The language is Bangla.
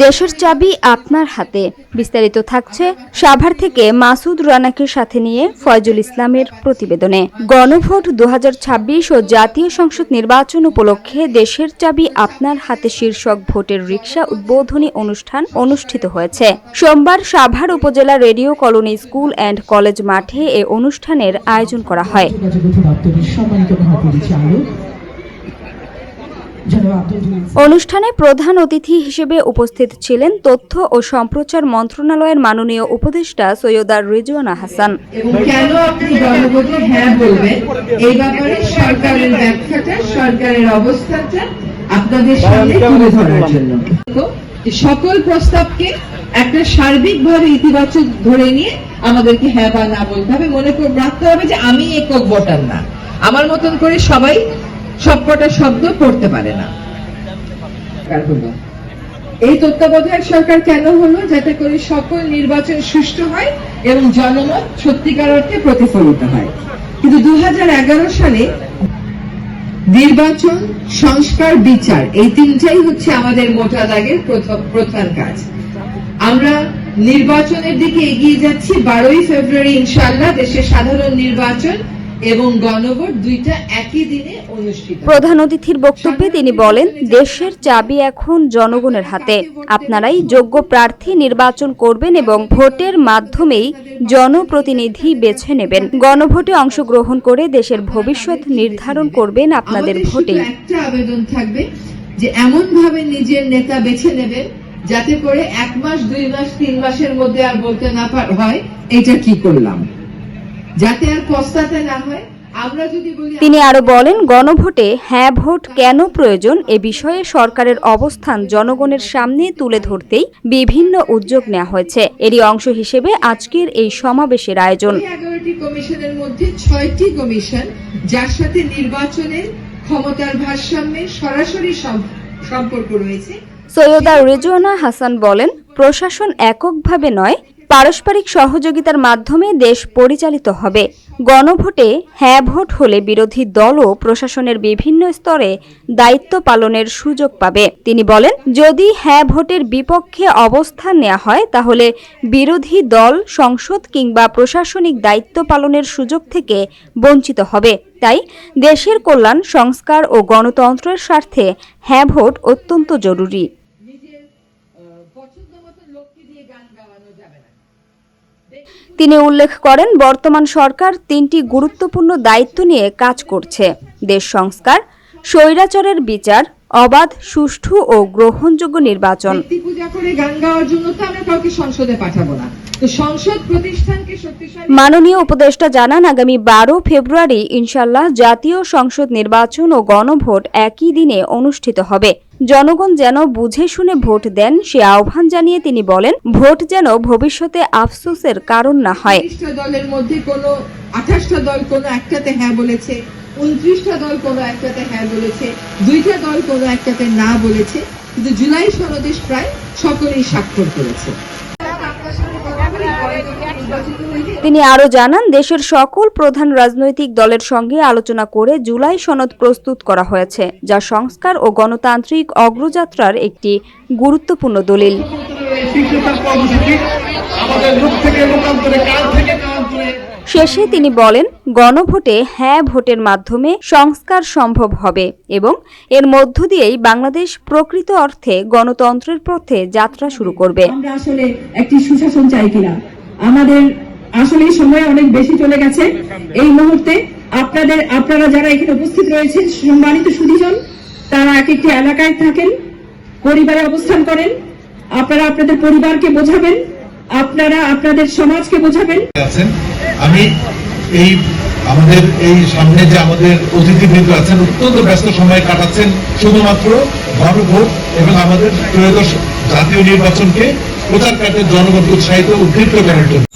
দেশের চাবি আপনার হাতে। বিস্তারিত থাকছে সাভার থেকে মাসুদ রানাকে সাথে নিয়ে ফয়জুল ইসলামের প্রতিবেদনে। গণভোট 2026 ও জাতীয় সংসদ নির্বাচন উপলক্ষে দেশের চাবি আপনার হাতে শীর্ষক ভোটের রিকশা উদ্বোধনী অনুষ্ঠান অনুষ্ঠিত হয়েছে। সোমবার সাভার উপজেলা radio colony school and college মাঠে এ অনুষ্ঠানের আয়োজন করা হয়। অনুষ্ঠানে প্রধান অতিথি হিসেবে উপস্থিত ছিলেন তথ্য ও সম্প্রচার মন্ত্রণালয়ের মাননীয় উপদেষ্টা সৈয়দা রিজওয়ানা হাসান। কেন আপনি গণভোটে হ্যাঁ বলবেন এই ব্যাপারে সরকারের ব্যাখ্যাটা, সরকারের অবস্থানটা আপনাদের সামনে তুলে ধরার জন্য সকল প্রস্তাবকে একটা সার্বিকভাবে ইতিবাচক ধরে নিয়ে আমাদেরকে হ্যাঁ বা না বলতে হবে। মনে রাখতে হবে যে আমি একক ভোটার না, আমার মতন করে সবাই সবকটা শব্দ পড়তে পারে না। এই তত্ত্বাবধায়ক সরকার কেন হলো? যাতে করে সকল নির্বাচন সুষ্ঠু হয় এবং জনমত সত্যিকার অর্থে প্রতিফলিত হয়। কিন্তু 2011 সালে নির্বাচন, সংস্কার, বিচার এই তিনটাই হচ্ছে আমাদের মোটা দাগের প্রধান কাজ। আমরা নির্বাচনের দিকে এগিয়ে যাচ্ছি। 12ই ফেব্রুয়ারি ইনশাআল্লাহ দেশের সাধারণ নির্বাচন এবং গণভোট দুইটা একই দিনে অনুষ্ঠিত। প্রধান অতিথির বক্তব্যে তিনি বলেন, দেশের চাবি এখন জনগণের হাতে। আপনারাই যোগ্য প্রার্থী নির্বাচন করবেন এবং ভোটের মাধ্যমেই জনপ্রতিনিধি বেছে নেবেন। গণভোটে অংশগ্রহণ করে দেশের ভবিষ্যৎ নির্ধারণ করবেন আপনাদের ভোটে। একটা আবেদন থাকবে যে এমন ভাবে নিজের নেতা বেছে নেবেন যাতে করে 1 মাস, 2 মাস, 3 মাসের মধ্যে আর বলতে না হয় এটা কি করলাম, যাতে আর পস্তাতে না হয়। আমরা যদি বলি, তিনি আরো বলেন, গণভোটে হ্যাঁ ভোট কেন প্রয়োজন এ বিষয়ে সরকারের অবস্থান জনগণের সামনে তুলে ধরতেই বিভিন্ন উদ্যোগ নেওয়া হয়েছে। এরই অংশ হিসেবে আজকের এই সমাবেশের আয়োজন। 11টি কমিশনের মধ্যে 6টি কমিশন যার সাথে নির্বাচনের ক্ষমতার ভারসাম্যের সরাসরি সম্পর্ক রয়েছে। সৈয়দা রিজওয়ানা হাসান বলেন, প্রশাসন এককভাবে নয়, পারস্পরিক সহযোগিতার মাধ্যমে দেশ পরিচালিত হবে। গণভোটে হ্যাঁ ভোট হলে বিরোধী দলও প্রশাসনের বিভিন্ন স্তরে দায়িত্ব পালনের সুযোগ পাবে। তিনি বলেন, যদি হ্যাঁ ভোটের বিপক্ষে অবস্থান নেওয়া হয় তাহলে বিরোধী দল সংসদ কিংবা প্রশাসনিক দায়িত্ব পালনের সুযোগ থেকে বঞ্চিত হবে। তাই দেশের কল্যাণ, সংস্কার ও গণতন্ত্রের স্বার্থে হ্যাঁ ভোট অত্যন্ত জরুরি। তিনি উল্লেখ করেন, বর্তমান সরকার 3টি গুরুত্বপূর্ণ দায়িত্ব নিয়ে কাজ করছে: দেশ সংস্কার, স্বৈরাচারের বিচার, অবাধ, সুষ্ঠু ও গ্রহণযোগ্য নির্বাচন। পূজা করে গান গাওয়ার জন্য তো আমরা কাউকে সংসদে পাঠাবো না। তো সংসদ প্রতিষ্ঠানকে শক্তিশালী। মাননীয় উপদেষ্টা জানান, আগামী 12 ফেব্রুয়ারি ইনশাআল্লাহ জাতীয় সংসদ নির্বাচন ও গণভোট একই দিনে অনুষ্ঠিত হবে। জনগণ যেন বুঝে শুনে ভোট দেন সে আহ্বান জানিয়ে তিনি বলেন, ভোট যেন ভবিষ্যতে আফসোসের কারণ না হয়। 30টা দলের মধ্যে কোনো 28টা দল কোনো একটাতে হ্যাঁ বলেছে, 29টা দল কোনো একটাতে হ্যাঁ বলেছে, 2টা দল কোনো একটাতে না বলেছে, কিন্তু জুলাই সনদে প্রায় সকলেই স্বাক্ষর করেছে। তিনি আরো জানান, দেশের সকল প্রধান রাজনৈতিক দলের সঙ্গে আলোচনা করে জুলাই সনদ প্রস্তুত করা হয়েছে, যা সংস্কার ও গণতান্ত্রিক অগ্রযাত্রার একটি গুরুত্বপূর্ণ দলিল। শেষে তিনি বলেন, গণভোটে হ্যাঁ ভোটের মাধ্যমে সংস্কার সম্ভব হবে এবং এর মধ্য দিয়েই বাংলাদেশ প্রকৃত অর্থে গণতন্ত্রের পথে যাত্রা শুরু করবে। আমরা আসলে একটি সুশাসন চাই কিনা, আমাদের আসলে সময় অনেক বেশি চলে গেছে। এই মুহূর্তে আপনারা যারা এখানে উপস্থিত রয়েছেন, সম্মানিত সুধীজন, তারা এক একটি এলাকায় থাকেন, পরিবারে অবস্থান করেন। আপনারা আপনাদের পরিবারকে বোঝাবেন, আপনারা আপনাদের সমাজকে বোঝাবেন। আমি আমাদের এই সামনে যে আমাদের অতিথিবৃন্দ আছেন, অত্যন্ত ব্যস্ত সময় কাটাচ্ছেন শুধুমাত্র গণভোট এবং আমাদের ত্রয়োদশ জাতীয় নির্বাচনকে প্রচার কার্যে জনগণকে উৎসাহিত উদ্দীপ্ত করার জন্য।